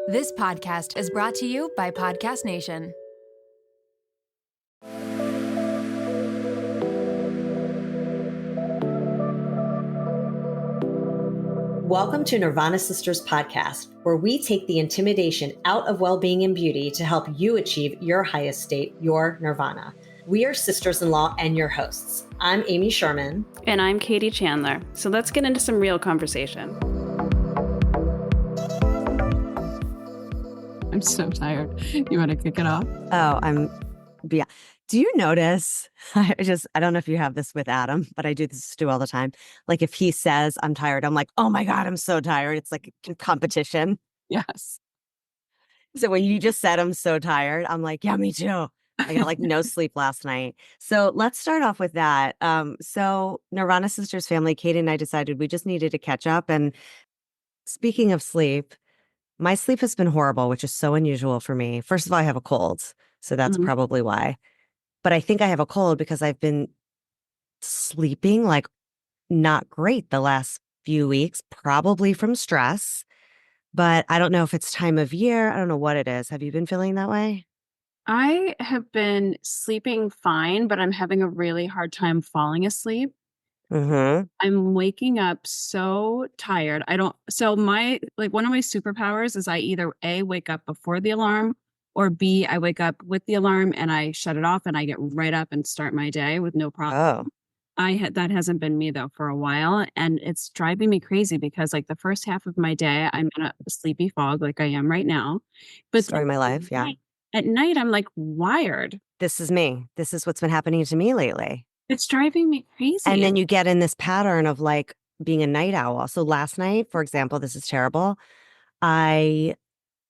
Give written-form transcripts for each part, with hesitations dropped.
This podcast is brought to you by Podcast Nation. Welcome to Nirvana Sisters podcast, where we take the intimidation out of well-being and beauty to help you achieve your highest state, your nirvana. We are sisters-in-law and your hosts. I'm Amy Sherman. And I'm Katie Chandler. So let's get into some real conversation. I'm so tired. You want to kick it off? Yeah. Do you notice, I don't know if you have this with Adam, but I do this too all the time. Like if he says I'm tired, I'm like, oh my God, I'm so tired. It's like a competition. Yes. So when you just said I'm so tired, I'm like, yeah, me too. I got like no sleep last night. So let's start off with that. So Nirvana Sisters family, Katie and I decided we just needed to catch up. And speaking of sleep, my sleep has been horrible, which is so unusual for me. First of all, I have a cold, so that's probably why. But I think I have a cold because I've been sleeping like not great the last few weeks, probably from stress. But I don't know if it's time of year. I don't know what it is. Have you been feeling that way? I have been sleeping fine, but I'm having a really hard time falling asleep. Mm-hmm. I'm waking up so tired. One of my superpowers is I either A, wake up before the alarm, or B, I wake up with the alarm and I shut it off and I get right up and start my day with no problem. Oh, That hasn't been me though for a while, and it's driving me crazy because like the first half of my day, I'm in a sleepy fog like I am right now. But story of my life. Yeah. at night, I'm like wired. This is me. This is what's been happening to me lately. It's driving me crazy. And then you get in this pattern of like being a night owl. So last night, for example, this is terrible. I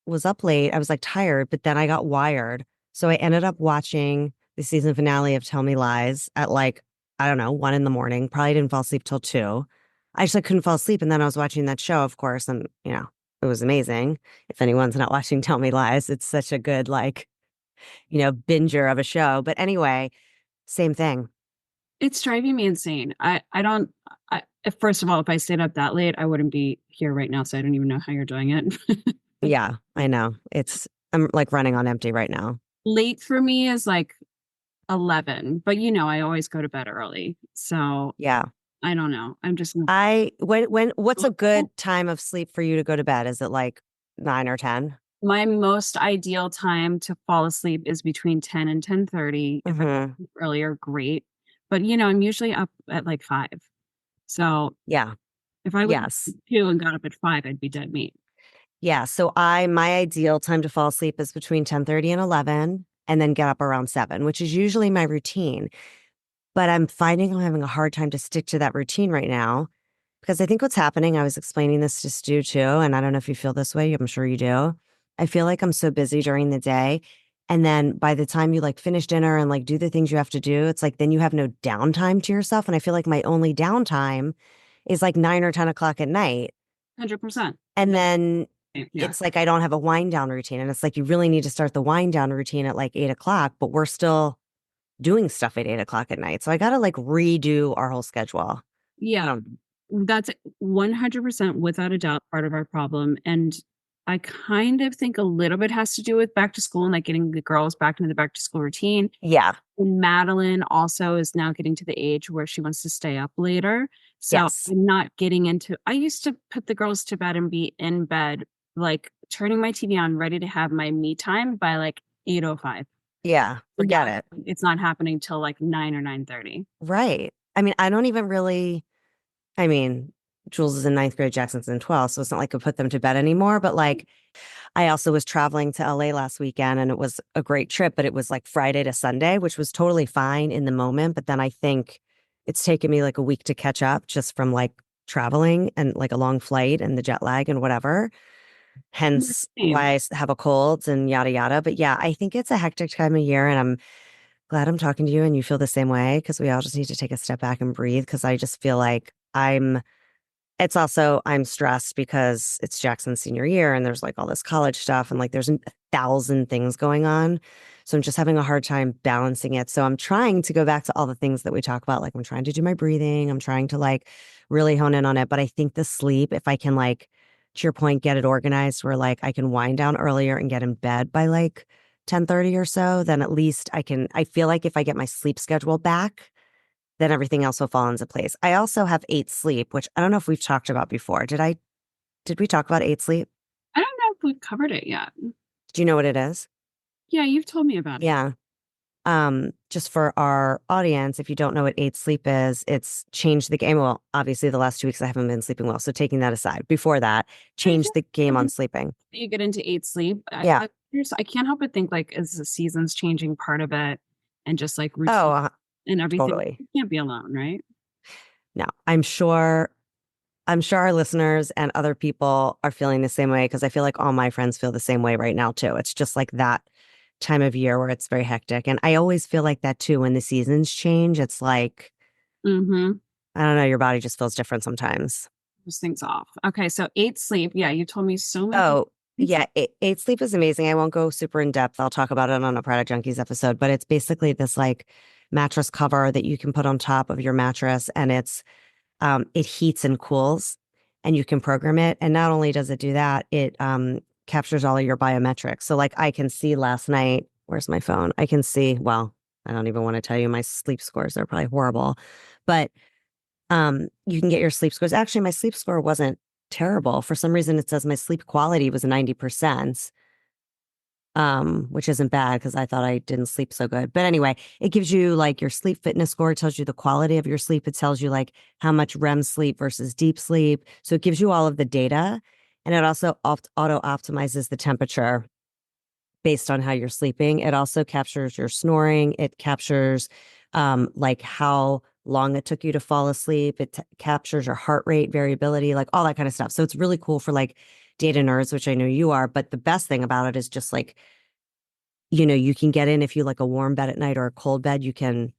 was up late. I was like tired, but then I got wired. So I ended up watching the season finale of Tell Me Lies at like, I don't know, 1 a.m. Probably didn't fall asleep till 2. I just like, couldn't fall asleep. And then I was watching that show, of course. And, it was amazing. If anyone's not watching Tell Me Lies, it's such a good, like, binger of a show. But anyway, same thing. It's driving me insane. First of all, if I stayed up that late, I wouldn't be here right now. So I don't even know how you're doing it. Yeah, I know. I'm like running on empty right now. Late for me is like 11, but I always go to bed early. So Yeah. I don't know. I'm just What's a good time of sleep for you to go to bed? Is it like 9 or 10? my most ideal time to fall asleep is between 10 and 10:30. If I sleep earlier, great. But I'm usually up at like 5. So Yeah. if I was Yes. 2 and got up at 5, I'd be dead meat. Yeah. So my ideal time to fall asleep is between 10:30 and 11 and then get up around 7, which is usually my routine. But I'm finding I'm having a hard time to stick to that routine right now because I think what's happening, I was explaining this to Stu too, and I don't know if you feel this way. I'm sure you do. I feel like I'm so busy during the day. And then by the time you like finish dinner and like do the things you have to do, it's like then you have no downtime to yourself. And I feel like my only downtime is like 9 or 10 o'clock at night. 100%. And then Yeah. it's like I don't have a wind down routine. And it's like you really need to start the wind down routine at like 8 o'clock, but we're still doing stuff at 8 o'clock at night. So I got to like redo our whole schedule. Yeah. That's 100% without a doubt part of our problem. And I kind of think a little bit has to do with back to school and like getting the girls back into the back to school routine. Yeah. And Madeline also is now getting to the age where she wants to stay up later. So Yes. I'm not getting into, I used to put the girls to bed and be in bed, like turning my TV on, ready to have my me time by like 8:05. Yeah. Forget it. It's not happening till like 9 or 9:30. Right. I mean, Jules is in 9th grade, Jackson's in 12th, so it's not like I put them to bed anymore. But like, I also was traveling to LA last weekend and it was a great trip, but it was like Friday to Sunday, which was totally fine in the moment. But then I think it's taken me like a week to catch up just from like traveling and like a long flight and the jet lag and whatever. Hence why I have a cold and yada, yada. But yeah, I think it's a hectic time of year and I'm glad I'm talking to you and you feel the same way because we all just need to take a step back and breathe because I just feel like I'm stressed because it's Jackson's senior year and there's like all this college stuff and like there's 1,000 things going on. So I'm just having a hard time balancing it. So I'm trying to go back to all the things that we talk about. Like I'm trying to do my breathing. I'm trying to like really hone in on it. But I think the sleep, if I can like to your point, get it organized where like I can wind down earlier and get in bed by like 10:30 or so, then at least I feel like if I get my sleep schedule back, then everything else will fall into place. I also have 8 sleep, which I don't know if we've talked about before. Did we talk about 8 sleep? I don't know if we've covered it yet. Do you know what it is? Yeah, you've told me about it. Yeah. Just for our audience, if you don't know what 8 sleep is, it's changed the game. Well, obviously the last 2 weeks I haven't been sleeping well. So taking that aside, before that, changed the game on sleeping. You get into 8 sleep. Yeah. I can't help but think like is the seasons changing part of it and just like routine Oh, and everything. totally. You can't be alone, right? No, I'm sure our listeners and other people are feeling the same way because I feel like all my friends feel the same way right now too. It's just like that time of year where it's very hectic. And I always feel like that too when the seasons change. It's like, Mm-hmm. I don't know, your body just feels different sometimes. Those things off. Okay, so 8 sleep. Yeah, you told me so many. Oh, yeah. 8 sleep is amazing. I won't go super in depth. I'll talk about it on a Product Junkies episode, but it's basically this like mattress cover that you can put on top of your mattress and it heats and cools and you can program it. And not only does it do that, it captures all of your biometrics. So like I can see last night, where's my phone? I can see, well, I don't even want to tell you my sleep scores. They're probably horrible. But you can get your sleep scores. Actually, my sleep score wasn't terrible. For some reason, it says my sleep quality was 90%, which isn't bad because I thought I didn't sleep so good. But anyway, it gives you like your sleep fitness score. It tells you the quality of your sleep. It tells you like how much REM sleep versus deep sleep. So it gives you all of the data. And it also auto optimizes the temperature based on how you're sleeping. It also captures your snoring. It captures like how long it took you to fall asleep. It captures your heart rate variability, like all that kind of stuff. So it's really cool for like data nerds, which I know you are. But the best thing about it is just like, you can get in if you like a warm bed at night or a cold bed, you can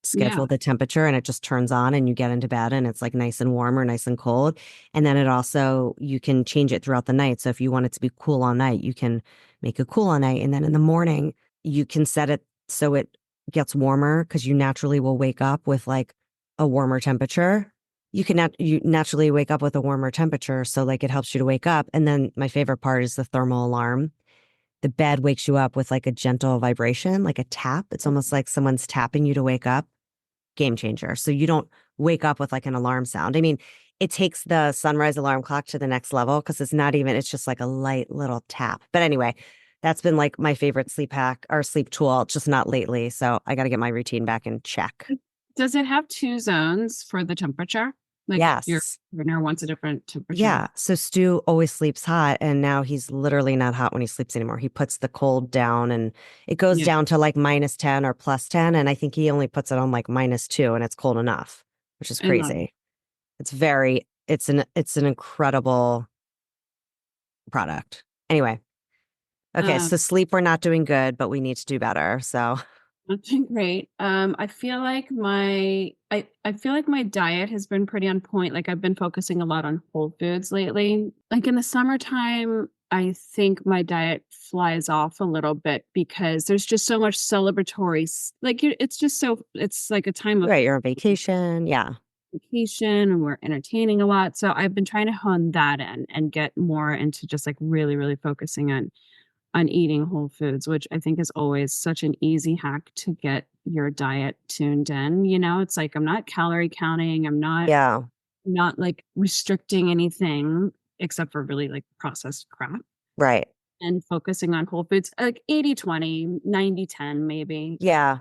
schedule the temperature and it just turns on and you get into bed and it's like nice and warm or nice and cold. And then it also, you can change it throughout the night. So if you want it to be cool all night, you can make it cool all night. And then in the morning, you can set it so it gets warmer because you naturally will wake up with like a warmer temperature. You naturally wake up with a warmer temperature. So like it helps you to wake up. And then my favorite part is the thermal alarm. The bed wakes you up with like a gentle vibration, like a tap. It's almost like someone's tapping you to wake up. Game changer. So you don't wake up with like an alarm sound. I mean, it takes the sunrise alarm clock to the next level because it's just like a light little tap. But anyway, that's been like my favorite sleep hack or sleep tool, just not lately. So I got to get my routine back in check. Does it have 2 zones for the temperature? Like yes. Your partner wants a different temperature. Yeah. So Stu always sleeps hot and now he's literally not hot when he sleeps anymore. He puts the cold down and it goes down to like -10 or +10. And I think he only puts it on like -2 and it's cold enough, which is crazy. It's an incredible product. Anyway. Okay. So sleep, we're not doing good, but we need to do better. So I'm doing great. I feel like my diet has been pretty on point. Like I've been focusing a lot on whole foods lately. Like in the summertime, I think my diet flies off a little bit because there's just so much celebratory. It's like a time of right. You're on vacation. Yeah. vacation and we're entertaining a lot. So I've been trying to hone that in and get more into just like really, really focusing on eating whole foods, which I think is always such an easy hack to get your diet tuned in. It's like I'm not calorie counting. I'm not like restricting anything except for really like processed crap. Right. And focusing on whole foods, like 80-20, 90-10 maybe. Yeah.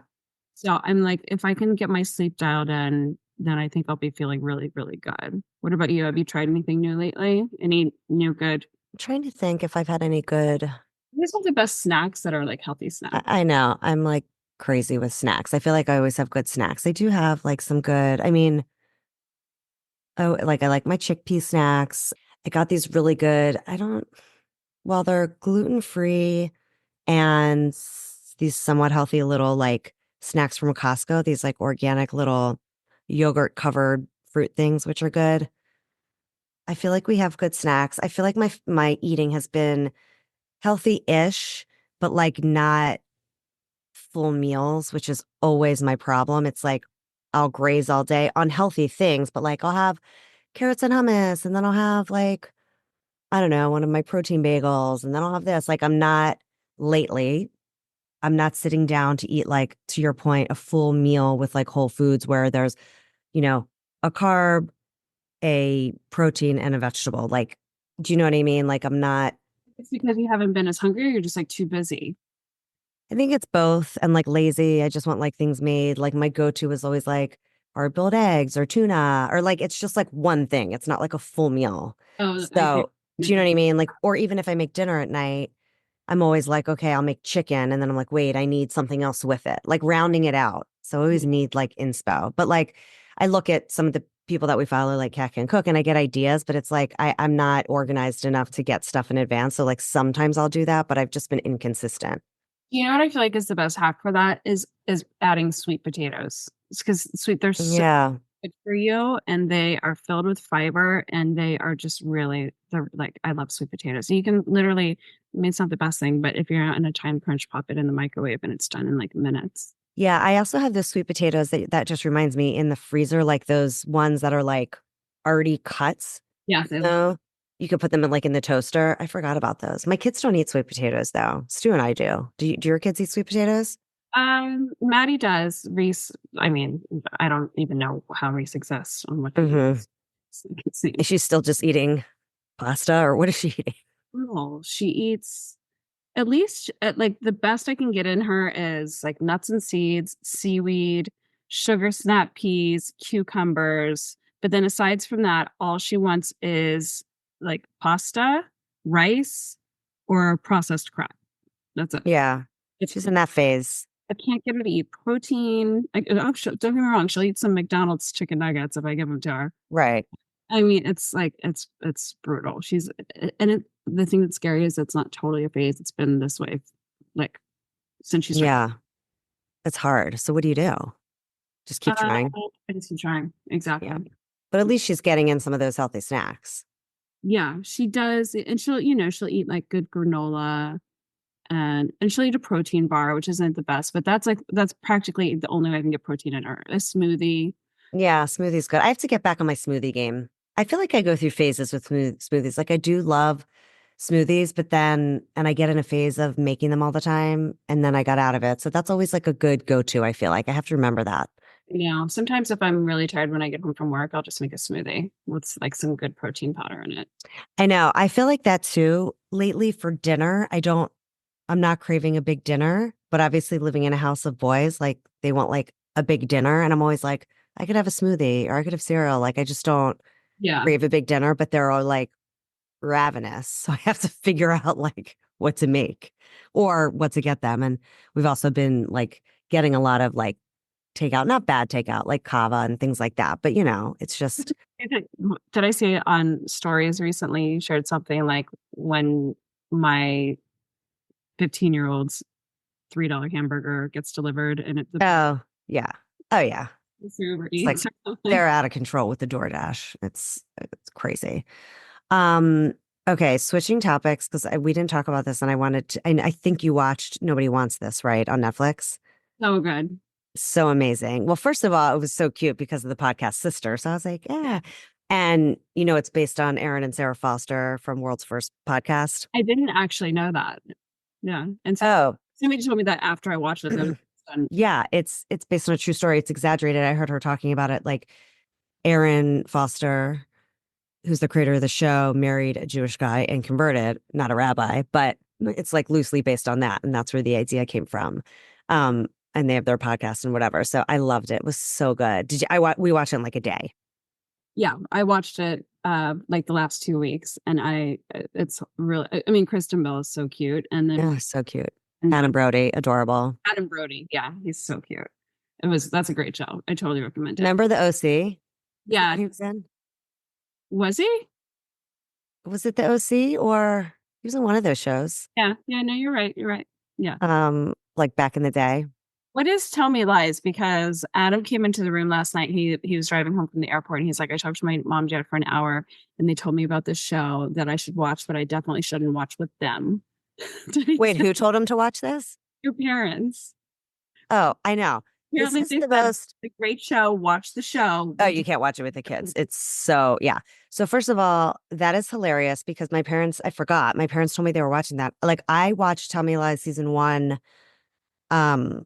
So I'm like, if I can get my sleep dialed in, then I think I'll be feeling really, really good. What about you? Have you tried anything new lately? Any new good? I'm trying to think if I've had any good. These are the best snacks that are like healthy snacks. I know. I'm like crazy with snacks. I feel like I always have good snacks. I do have like some good, I mean, I like my chickpea snacks. I got these really good, they're gluten-free and these somewhat healthy little like snacks from Costco, these like organic little yogurt covered fruit things, which are good. I feel like we have good snacks. I feel like my eating has been healthy-ish, but like not full meals, which is always my problem. It's like I'll graze all day on healthy things, but like I'll have carrots and hummus and then I'll have like I don't know, one of my protein bagels, and then I'll have this. Like I'm not sitting down to eat, like, to your point, a full meal with like whole foods where there's, a carb, a protein, and a vegetable. Like, do you know what I mean? Like I'm not, It's because you haven't been as hungry, or you're just like too busy. I think it's both, and like lazy. I just want like things made. Like my go-to is always like hard-boiled eggs or tuna, or like it's just like one thing. It's not like a full meal. Oh, I think. So, do you know what I mean? Like, or even if I make dinner at night, I'm always like, okay, I'll make chicken. And then I'm like, wait, I need something else with it, like rounding it out. So I always need like inspo. But like, I look at some of the people that we follow, like Cat Can Cook, and I get ideas, but it's like, I'm not organized enough to get stuff in advance. So like sometimes I'll do that, but I've just been inconsistent. You know what I feel like is the best hack for that is adding sweet potatoes. It's because they're so Yeah. good for you, and they are filled with fiber, and they're like, I love sweet potatoes. You can literally, I mean, it's not the best thing, but if you're in a time crunch, pop it in the microwave and it's done in like minutes. Yeah. I also have the sweet potatoes that just reminds me in the freezer, like those ones that are like already cuts. Yeah. No, you could put them in like in the toaster. I forgot about those. My kids don't eat sweet potatoes though. Stu and I do. Do your kids eat sweet potatoes? Maddie does. Reese, I mean, I don't even know how Reese exists on what they Mm-hmm. eat. It's Is she still just eating pasta, or what is she eating? no, she eats at least like the best I can get in her is like nuts and seeds, seaweed, sugar snap peas, cucumbers. But then aside from that, all she wants is like pasta, rice, or processed crap. That's it. Yeah, If she's in that phase. I can't get her to eat protein. Don't get me wrong, she'll eat some McDonald's chicken nuggets if I give them to her. Right. I mean, it's like it's brutal. The thing that's scary is it's not totally a phase. It's been this way, like since she started. Yeah, it's hard. So what do you do? Just keep trying. I just keep trying. Exactly. Yeah. But at least she's getting in some of those healthy snacks. Yeah, she does, and she'll eat like good granola, and she'll eat a protein bar, which isn't the best, but that's practically the only way I can get protein in her. A smoothie. Yeah, smoothie's good. I have to get back on my smoothie game. I feel like I go through phases with smoothies. Like I do love smoothies, but then, and I get in a phase of making them all the time, and then I got out of it. So that's always like a good go-to, I feel like. I have to remember that. Sometimes if I'm really tired when I get home from work, I'll just make a smoothie with like some good protein powder in it. I know. I feel like that too. Lately for dinner, I'm not craving a big dinner, but obviously living in a house of boys, like they want like a big dinner. And I'm always like, I could have a smoothie or I could have cereal. Like I just don't Yeah. crave a big dinner, but they're all like ravenous. So I have to figure out like what to make or what to get them. And we've also been like getting a lot of like takeout, not bad takeout, like kava and things like that. But it's just, Did I see it on stories recently? You shared something like when my 15-year-old's $3 hamburger gets delivered and oh, yeah. Oh, yeah. Uber It's like Eats or something. they're out of control with the DoorDash. It's crazy. Okay, switching topics because we didn't talk about this, and I wanted to. And I think you watched Nobody Wants This, right, on Netflix. So good. So amazing. Well, first of all, it was so cute because of the podcast Sister. So I was like, yeah. And it's based on Aaron and Sarah Foster from World's First Podcast. I didn't actually know that. Yeah, and Oh, somebody told me that after I watched it. Yeah, it's based on a true story. It's exaggerated. I heard her talking about it. Like Aaron Foster, who's the creator of the show, married a Jewish guy and converted, not a rabbi, but it's like loosely based on that. And that's where the idea came from. And they have their podcast and whatever. So I loved it. It was so good. We watched it in like a day. Yeah, I watched it like the last 2 weeks, and it's really, I mean, Kristen Bell is so cute, and then Oh, so cute. Adam Brody, adorable. Adam Brody, yeah, he's so cute. That's a great show. I totally recommend it. Remember the OC? Yeah, He was in? was he? Was it the OC or he was in one of those shows? Yeah, no, you're right. Yeah. Like back in the day. What is Tell Me Lies? Because Adam came into the room last night. He was driving home from the airport, and he's like, I talked to my mom and dad for an hour, and they told me about this show that I should watch, but I definitely shouldn't watch with them. Wait, who told him to watch this? Your parents. Oh, I know. This Apparently is they the said most. it's a great show. Watch the show. Oh, you can't watch it with the kids. It's so, yeah. So first of all, that is hilarious because my parents, I forgot, my parents told me they were watching that. Like I watched Tell Me Lies season 1, um,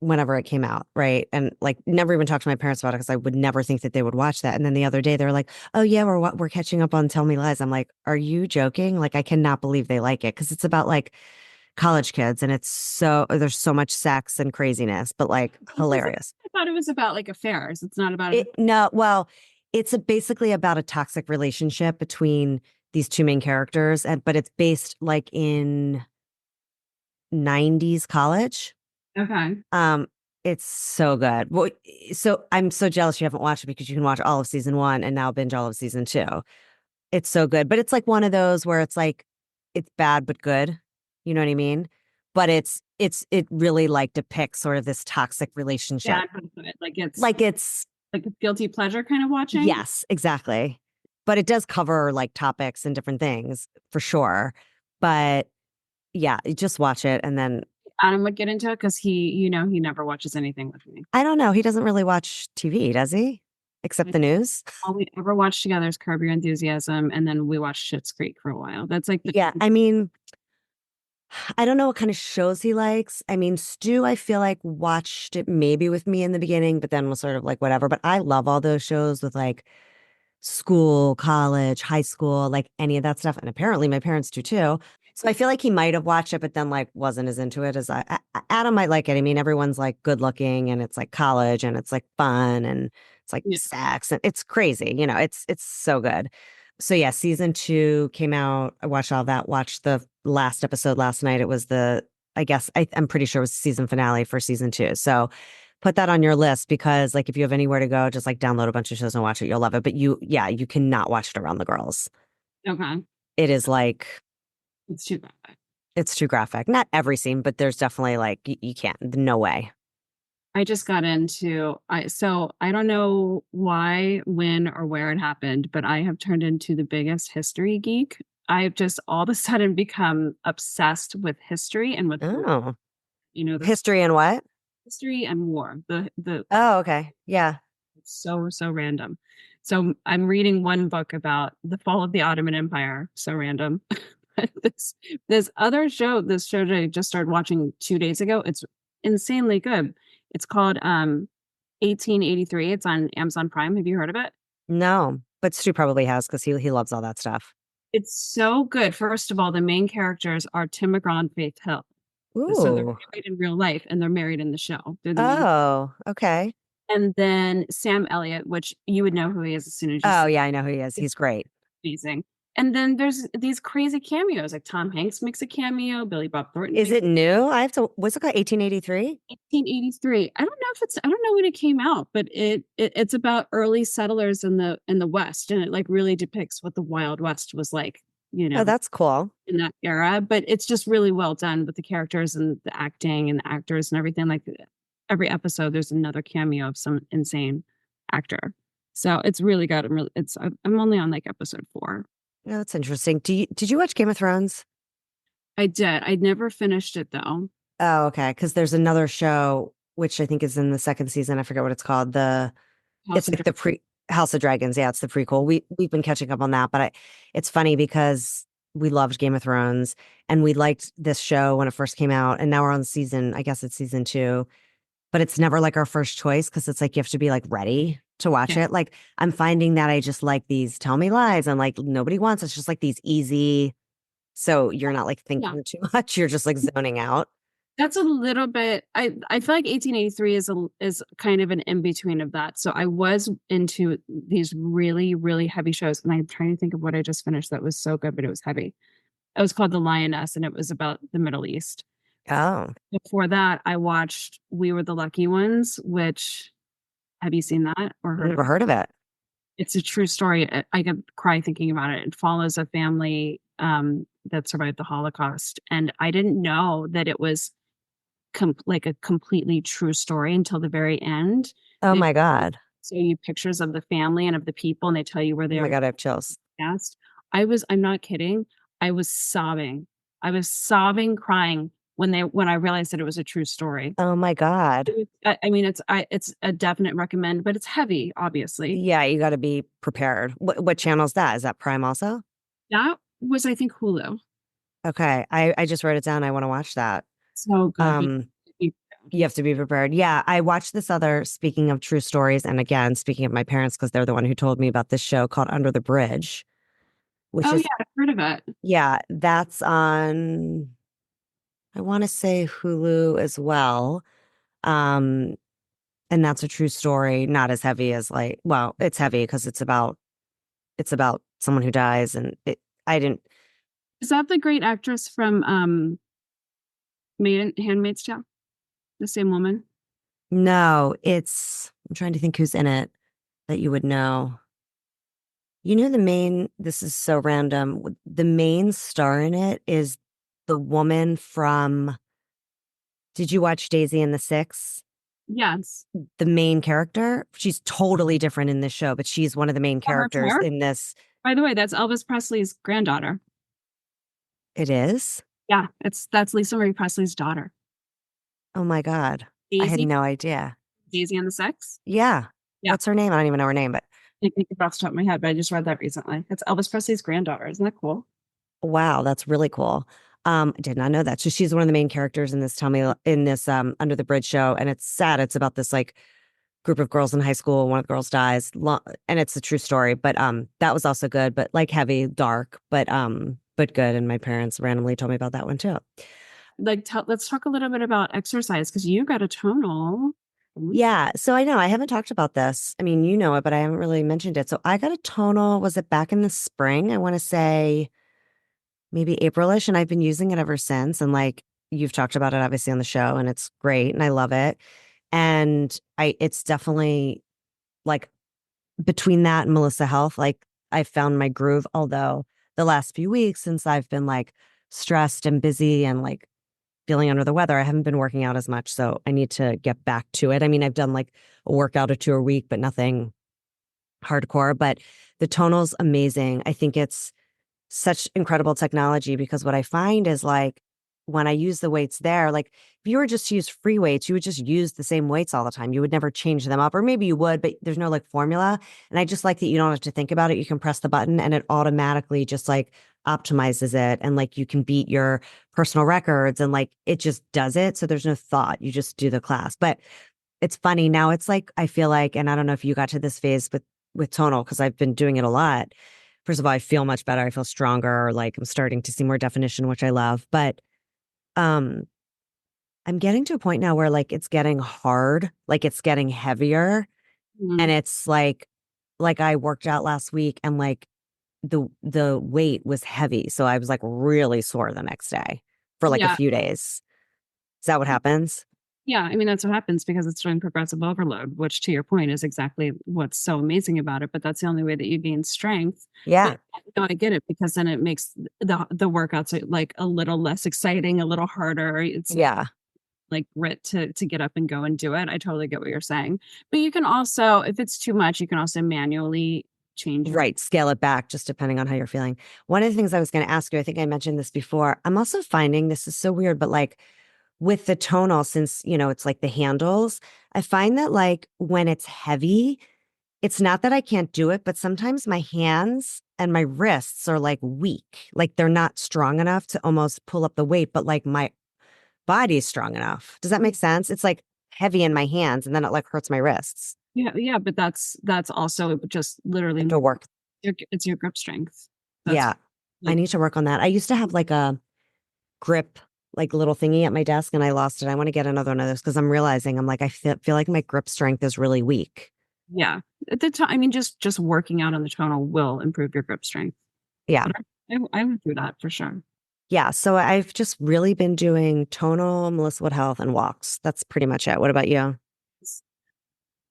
whenever it came out, right? And like never even talked to my parents about it because I would never think that they would watch that. And then the other day they were like, "Oh yeah, we're catching up on Tell Me Lies." I'm like, "Are you joking?" Like I cannot believe they like it because it's about like college kids and it's so there's so much sex and craziness, but like hilarious. I thought it was about like affairs. It's not about No, well, it's basically about a toxic relationship between these two main characters, and but it's based like in 90s college. Okay. Um, it's so good. Well, so I'm so jealous you haven't watched it because you can watch all of season 1 and now binge all of season 2. It's so good, but it's like one of those where it's like it's bad but good. You know what I mean? But it really like depicts sort of this toxic relationship. Bad but good. Like it's like a guilty pleasure kind of watching. yes, exactly. But it does cover like topics and different things for sure. But yeah, you just watch it and then Adam would get into it because he never watches anything with me. I don't know. He doesn't really watch TV, does he? Except the news. All we ever watched together is Curb Your Enthusiasm, and then we watched Schitt's Creek for a while. That's like Yeah, I mean, I don't know what kind of shows he likes. I mean, Stu, I feel like watched it maybe with me in the beginning, but then was sort of like whatever. But I love all those shows with like school, college, high school, like any of that stuff. And apparently my parents do too. So I feel like he might have watched it, but then like wasn't as into it as Adam might like it. I mean, everyone's like good looking and it's like college and it's like fun and it's like sex and it's crazy. You know, it's so good. So yeah, season 2 came out. I watched all that. Watched the last episode last night. It was I'm pretty sure it was the season finale for season 2. So put that on your list because like if you have anywhere to go, just like download a bunch of shows and watch it. You'll love it. But you cannot watch it around the girls. Okay. It is like It's too bad. it's too graphic. Not every scene, but there's definitely like you can't. No way. I just got into so I don't know why, when, or where it happened, but I have turned into the biggest history geek. I've just all of a sudden become obsessed with history and with Oh, the history and what? history and war. The Oh, okay. Yeah. It's so random. So I'm reading one book about the fall of the Ottoman Empire. So random. This other show, this show that I just started watching 2 days ago. It's insanely good. It's called 1883. It's on Amazon Prime. Have you heard of it? No, but Stu probably has because he loves all that stuff. It's so good. First of all, the main characters are Tim McGraw and Faith Hill. So they're Ooh. married in real life and they're married in the show. They're the main. Oh, okay. And then Sam Elliott, which you would know who he is as soon as you Oh, see yeah, I know who he is. He's great. amazing. And then there's these crazy cameos, like Tom Hanks makes a cameo, Billy Bob Thornton. Is it new? What's it called? 1883? 1883. I don't know when it came out, but it's about early settlers in the West, and it like really depicts what the Wild West was like, Oh, that's cool. in that era. But it's just really well done with the characters and the acting and the actors and everything. Like every episode, there's another cameo of some insane actor. So it's really good. I'm only on like episode 4. Yeah, that's interesting. Did you watch Game of Thrones? I did. I never finished it though. Oh, okay. Because there's another show which I think is in the second season. I forget what it's called. It's like the House of Dragons. Yeah, it's the prequel. We've been catching up on that, but it's funny because we loved Game of Thrones and we liked this show when it first came out, and now we're on I guess it's season 2, but it's never like our first choice because it's like you have to be like ready to watch it. Like I'm finding that I just like these Tell Me Lies and like nobody wants. It's just like these easy. So you're not like thinking too much. You're just like zoning out. That's a little bit. I feel like 1883 is kind of an in between of that. So I was into these really really heavy shows, and I'm trying to think of what I just finished that was so good, but it was heavy. It was called The Lioness, and it was about the Middle East. Oh, Before that, I watched We Were the Lucky Ones, which have you seen that or I've heard? never heard of it. It's a true story. I could cry thinking about it. It follows a family that survived the Holocaust, and I didn't know that it was like a completely true story until the very end. Oh my God. So you pictures of the family and of the people, and they tell you where they Oh are. my God, I have chills. I'm not kidding. I was sobbing, crying when I realized that it was a true story. Oh my God. I mean, it's a definite recommend, but it's heavy, obviously. Yeah, you got to be prepared. What channel is that? Is that Prime also? That was, I think, Hulu. Okay. I just wrote it down. I want to watch that. So good. But You have to be prepared. Yeah. I watched this other, speaking of true stories, and again, speaking of my parents, because they're the one who told me about this show called Under the Bridge, which oh is, yeah, I've heard of it. yeah, that's on, I want to say Hulu as well. Um, and that's a true story, not as heavy as like, well, it's heavy because it's about someone who dies, and I didn't. Is that the great actress from Handmaid's Tale? The same woman? No, I'm trying to think who's in it that you would know. You know, this is so random. The main star in it is the woman from, did you watch Daisy and the Six? Yes. The main character, she's totally different in this show, but she's one of the main characters Her? in this. By the way, that's Elvis Presley's granddaughter. It is? Yeah, that's Lisa Marie Presley's daughter. Oh my God. I had Daisy, no idea. Daisy and the Six. Yeah. Yeah. What's her name? I don't even know her name, but I think it's off the top of my head, but I just read that recently. It's Elvis Presley's granddaughter. Isn't that cool? wow, that's really cool. I did not know that. So she's one of the main characters in this Under the Bridge show. And it's sad. It's about this like group of girls in high school. One of the girls dies, and it's a true story. But that was also good, but like heavy, dark, but good. And my parents randomly told me about that one too. Like, let's talk a little bit about exercise, because you got a tonal. Yeah. So I know I haven't talked about this. I mean, you know it, but I haven't really mentioned it. So I got a tonal. Was it back in the spring? I want to say maybe Aprilish, and I've been using it ever since. And like you've talked about it obviously on the show, and it's great, and I love it. And it's definitely like between that and Melissa Health, like I found my groove. Although the last few weeks since I've been like stressed and busy and like feeling under the weather, I haven't been working out as much. So I need to get back to it. I mean, I've done like a workout or two a week, but nothing hardcore. But the tonal's amazing. I think it's such incredible technology, because what I find is like when I use the weights there, like if you were just to use free weights, you would just use the same weights all the time. You would never change them up, or maybe you would, but there's no like formula. And I just like that you don't have to think about it. You can press the button and it automatically just like optimizes it. And like you can beat your personal records, and like it just does it. So there's no thought. You just do the class. But it's funny now. It's like, I feel like, and I don't know if you got to this phase with Tonal, because I've been doing it a lot. First of all, I feel much better. I feel stronger. Like I'm starting to see more definition, which I love. But I'm getting to a point now where like it's getting hard, like it's getting heavier. Mhm. And it's like I worked out last week, and like the weight was heavy. So I was like really sore the next day for like a Yeah. few days. Is that what happens? Yeah, I mean, that's what happens because it's doing progressive overload, which to your point is exactly what's so amazing about it. But that's the only way that you gain strength. Yeah. But, no, I get it, because then it makes the workouts like a little less exciting, a little harder. It's Yeah. like grit to get up and go and do it. I totally get what you're saying. But you can also, if it's too much, you can also manually change. Right. Scale it back just depending on how you're feeling. One of the things I was going to ask you, I think I mentioned this before. I'm also finding, this is so weird, but like with the tonal, since, it's like the handles, I find that like when it's heavy, it's not that I can't do it, but sometimes my hands and my wrists are like weak. Like they're not strong enough to almost pull up the weight, but like my body's strong enough. Does that make sense? It's like heavy in my hands, and then it like hurts my wrists. Yeah, but that's also just literally To work. it's your grip strength. That's, Yeah. I need to work on that. I used to have like a grip, like little thingy at my desk, and I lost it. I want to get another one of those, because I'm realizing I'm like, I feel like my grip strength is really weak. Yeah. At the time, I mean, just working out on the tonal will improve your grip strength. Yeah. But I would do that for sure. Yeah. So I've just really been doing tonal, Melissa Wood Health, and walks. That's pretty much it. What about you?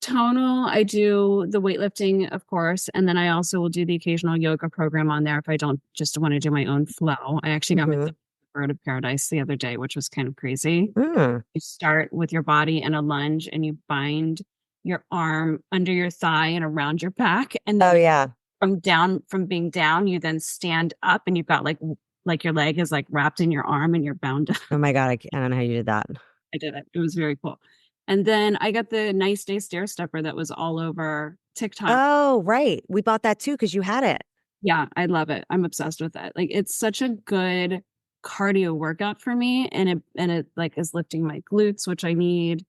Tonal, I do the weightlifting, of course, and then I also will do the occasional yoga program on there if I don't just want to do my own flow. I actually got my bird of paradise the other day, which was kind of crazy. Mm. You start with your body in a lunge, and you bind your arm under your thigh and around your back, and then Oh yeah. from being down, you then stand up, and you've got like like your leg is like wrapped in your arm and you're bound. Oh my God, I don't know how you did that. I did it. It was very cool. And then I got the Nice Day stair stepper that was all over TikTok. Oh, right. We bought that too because you had it. Yeah, I love it. I'm obsessed with it. Like it's such a good cardio workout for me, and it like is lifting my glutes, which I need.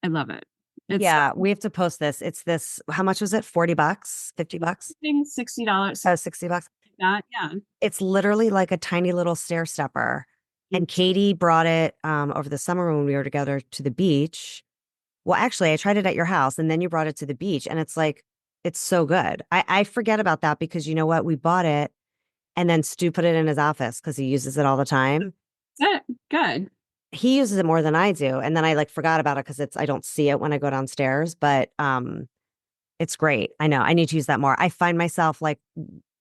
I love it. It's We have to post this. It's this, how much was it? $40, $50? $60. Oh, $60. That, yeah. It's literally like a tiny little stair stepper. And Katie brought it over the summer when we were together to the beach. Well, actually, I tried it at your house and then you brought it to the beach. And it's like, it's so good. I forget about that because you know what? We bought it and then Stu put it in his office because he uses it all the time. That's it. Good. He uses it more than I do. And then I like forgot about it because I don't see it when I go downstairs, but it's great. I know I need to use that more. I find myself like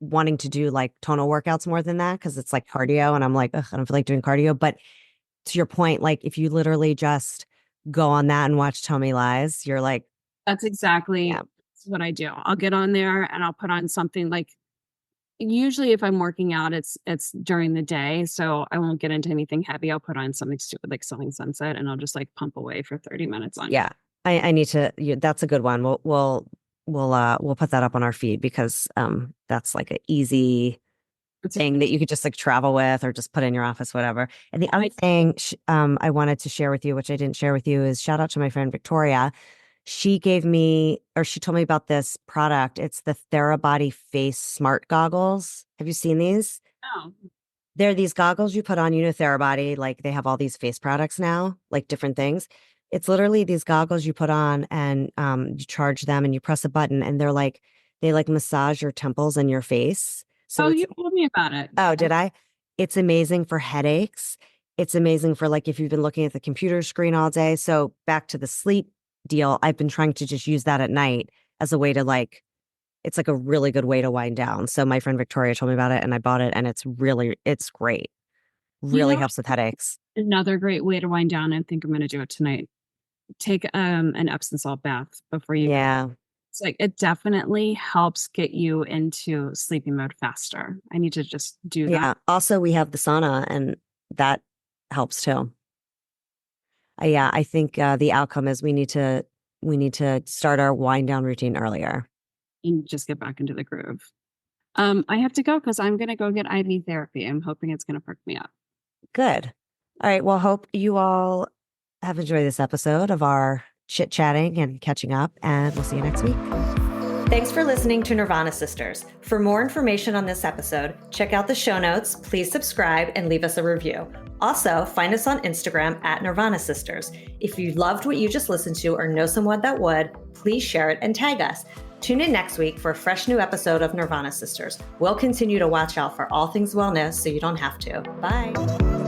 wanting to do like tonal workouts more than that because it's like cardio and I'm like, ugh, I don't feel like doing cardio. But to your point, like if you literally just go on that and watch Tell Me Lies, you're like, that's exactly what I do. I'll get on there and I'll put on something like, usually if I'm working out, it's during the day. So I won't get into anything heavy. I'll put on something stupid like Selling Sunset and I'll just like pump away for 30 minutes on. Yeah. I need to, that's a good one. We'll put that up on our feed because that's like an easy thing that you could just like travel with or just put in your office, whatever. And the other thing I wanted to share with you, which I didn't share with you, is shout out to my friend Victoria. She told me about this product. It's the Therabody Face Smart Goggles. Have you seen these? Oh. They're these goggles you put on, Therabody, like they have all these face products now, like different things. It's literally these goggles you put on and you charge them and you press a button and they massage your temples and your face. So you told me about it. Oh, did I? It's amazing for headaches. It's amazing for like if you've been looking at the computer screen all day. So back to the sleep deal, I've been trying to just use that at night as a way to it's like a really good way to wind down. So my friend Victoria told me about it and I bought it and it's great. Really helps with headaches. Another great way to wind down. I think I'm going to do it tonight. Take an Epsom salt bath before you go. It's like it definitely helps get you into sleeping mode faster. I need to just do that. Yeah. Also, we have the sauna and that helps too. I think the outcome is we need to start our wind down routine earlier. And just get back into the groove. I have to go because I'm going to go get IV therapy. I'm hoping it's going to perk me up. Good. All right. Well, hope you all have enjoyed this episode of our chit-chatting and catching up, and we'll see you next week. Thanks for listening to Nirvana Sisters. For more information on this episode, check out the show notes, please subscribe, and leave us a review. Also, find us on Instagram at Nirvana Sisters. If you loved what you just listened to or know someone that would, please share it and tag us. Tune in next week for a fresh new episode of Nirvana Sisters. We'll continue to watch out for all things wellness so you don't have to. Bye.